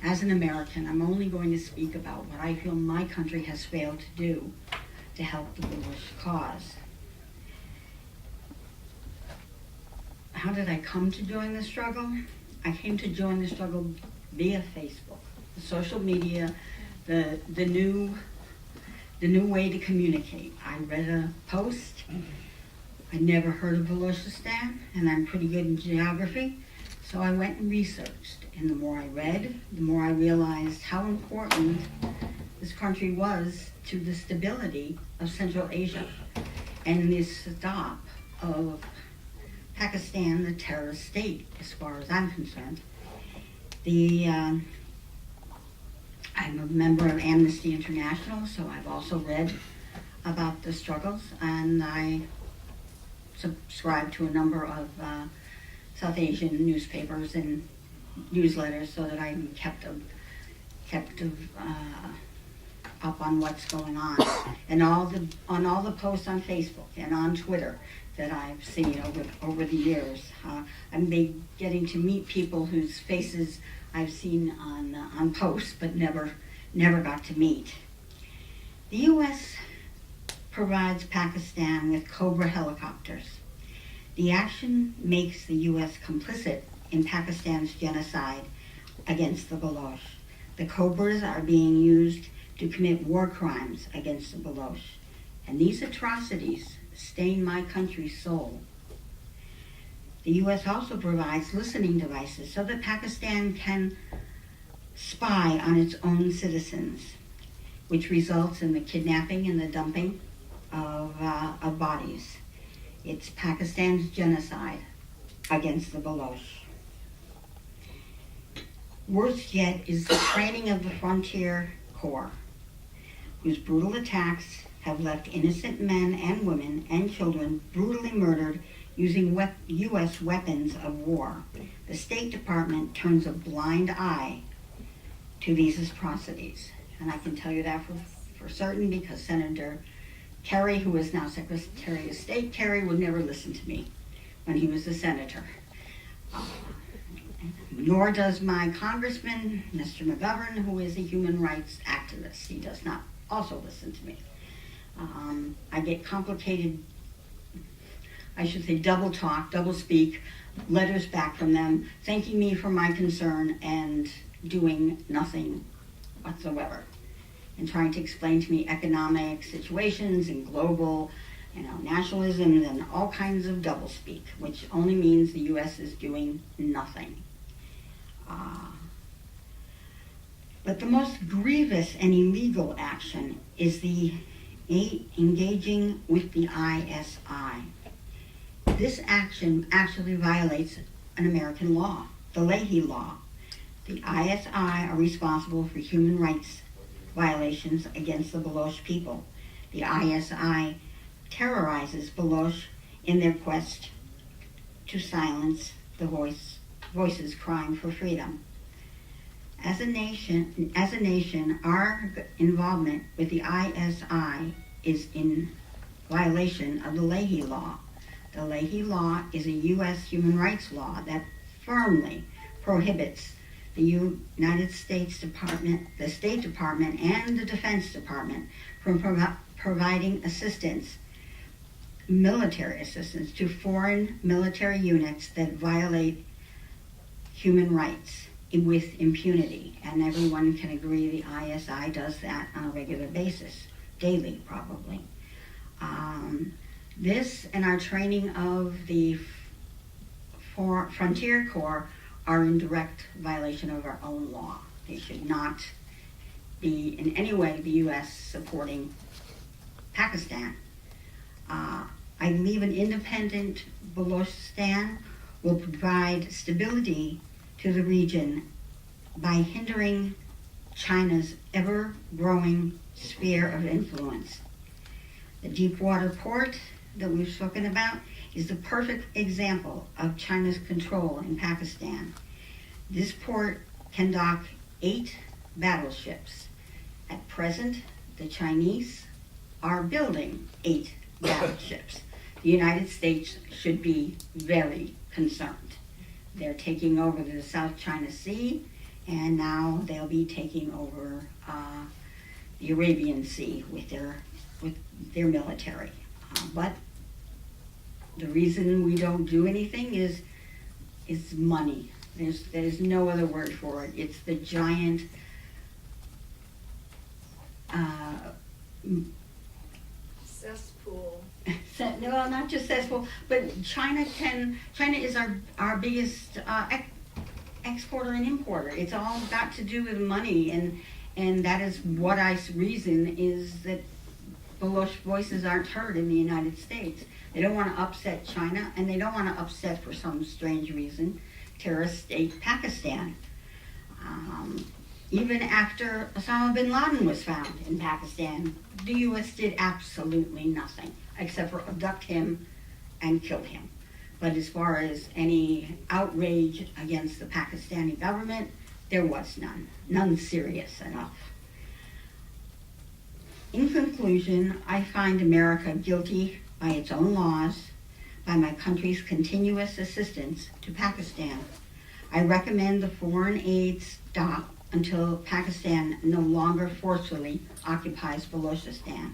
as an American, I'm only going to speak about what I feel my country has failed to do to help the Baloch cause. How did I come to join the struggle? I came to join the struggle via Facebook, the social media, the new way to communicate. I read a post. I never heard of Balochistan, and I'm pretty good in geography, so I went and researched. And the more I read, the more I realized how important this country was to the stability of Central Asia and the stop of Pakistan, the terrorist state, as far as I'm concerned. I'm a member of Amnesty International, so I've also read about the struggles, and I subscribe to a number of South Asian newspapers and newsletters so that I'm kept up on what's going on, and on all the posts on Facebook and on Twitter that I've seen over the years. I'm getting to meet people whose faces I've seen on posts but never got to meet. The U.S. provides Pakistan with Cobra helicopters. The action makes the U.S. complicit in Pakistan's genocide against the Baloch. The Cobras are being used to commit war crimes against the Baloch, and these atrocities stain my country's soul. The U.S. also provides listening devices so that Pakistan can spy on its own citizens, which results in the kidnapping and the dumping of bodies. It's Pakistan's genocide against the Baloch. Worse yet is the training of the Frontier Corps, whose brutal attacks have left innocent men and women and children brutally murdered using U.S. weapons of war. The State Department turns a blind eye to these atrocities. And I can tell you that for certain because Senator Kerry, who is now Secretary of State Kerry, would never listen to me when he was a senator. Nor does my congressman, Mr. McGovern, who is a human rights activist. He does not also listen to me. I get complicated, I should say double talk, double speak, letters back from them, thanking me for my concern and doing nothing whatsoever, and trying to explain to me economic situations and global nationalism and all kinds of doublespeak, which only means the U.S. is doing nothing. But the most grievous and illegal action is the engaging with the ISI. This action actually violates an American law, the Leahy Law. The ISI are responsible for human rights violations against the Baloch people. The ISI terrorizes Baloch in their quest to silence the voices crying for freedom. As a nation, our involvement with the ISI is in violation of the Leahy Law. The Leahy Law is a U.S. human rights law that firmly prohibits the United States Department, the State Department, and the Defense Department from providing military assistance to foreign military units that violate human rights with impunity. And everyone can agree the ISI does that on a regular basis, daily probably. This and our training of the Frontier Corps are in direct violation of our own law. They should not be in any way the U.S. supporting Pakistan. I believe an independent Balochistan will provide stability to the region by hindering China's ever-growing sphere of influence. The deepwater port that we've spoken about is the perfect example of China's control in Pakistan. This port can dock 8 battleships. At present, the Chinese are building 8 battleships. The United States should be very concerned. They're taking over the South China Sea and now they'll be taking over the Arabian Sea with their military. But the reason we don't do anything is money. There's no other word for it. It's the giant cesspool. No, not just cesspool, but China is our biggest exporter and importer. It's all got to do with money, and that is what I reason is that Baloch voices aren't heard in the United States. They don't want to upset China, and they don't want to upset, for some strange reason, terrorist state Pakistan. Even after Osama bin Laden was found in Pakistan, the U.S. did absolutely nothing except for abduct him and kill him. But as far as any outrage against the Pakistani government, there was none serious enough. In conclusion, I find America guilty by its own laws, by my country's continuous assistance to Pakistan. I recommend the foreign aid stop until Pakistan no longer forcefully occupies Balochistan.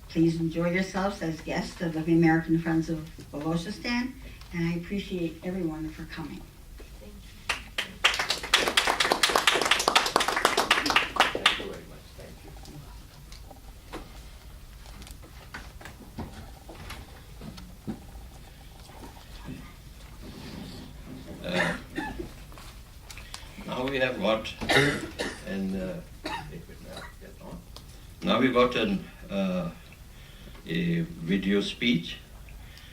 Please enjoy yourselves as guests of the American Friends of Balochistan, and I appreciate everyone for coming. Now we have got a video speech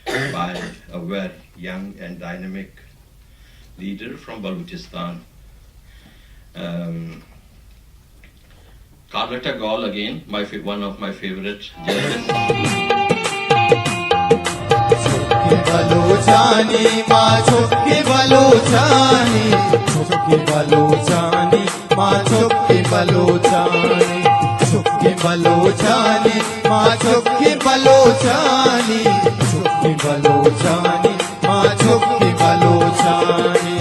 by a very young and dynamic leader from Balochistan. Carlotta Gall again, one of my favorite journalists. Balochani, ma chukki Balochani, chukki Balochani, ma chukki Balochani, chukki Balochani, ma chukki Balochani, chukki Balochani, ma chukki Balochani.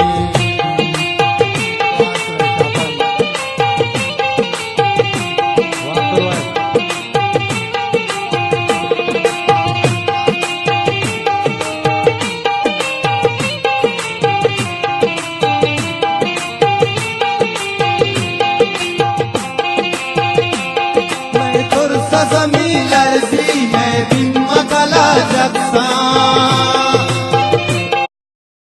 Zami